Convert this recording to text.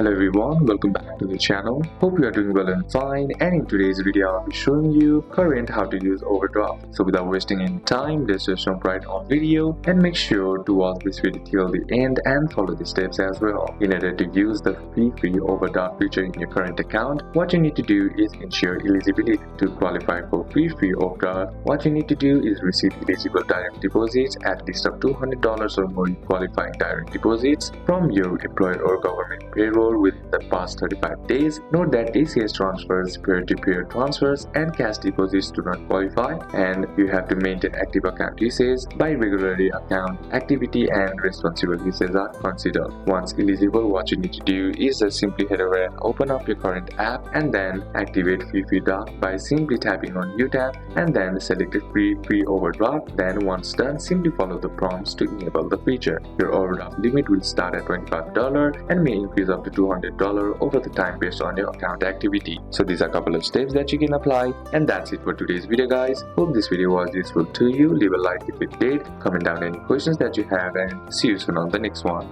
Hello everyone, welcome back to the channel. Hope you are doing well and fine, and in today's video I'll be showing you current how to use Overdraft. So without wasting any time, let's just jump right on video and make sure to watch this video till the end and follow the steps as well. In order to use the free Overdraft feature in your current account, what you need to do is ensure eligibility. To qualify for free Overdraft, what you need to do is receive eligible direct deposits at least of $200 or more in qualifying direct deposits from your employer or government payroll within the past 35 days. Note that ACH transfers, peer-to-peer transfers, and cash deposits do not qualify, and you have to maintain active account usage by regularly account activity and responsible usage are considered. Once eligible, what you need to do is just simply head over and open up your current app and then activate free draft by simply tapping on New tab and then select a free overdraft. Then once done, simply follow the prompts to enable the feature. Your overdraft limit will start at $25 and may increase up to $200 over the time based on your account activity. So these are a couple of steps that you can apply, and that's it for today's video, guys. Hope this video was useful to you. Leave a like if it did, comment down any questions that you have, and see you soon on the next one.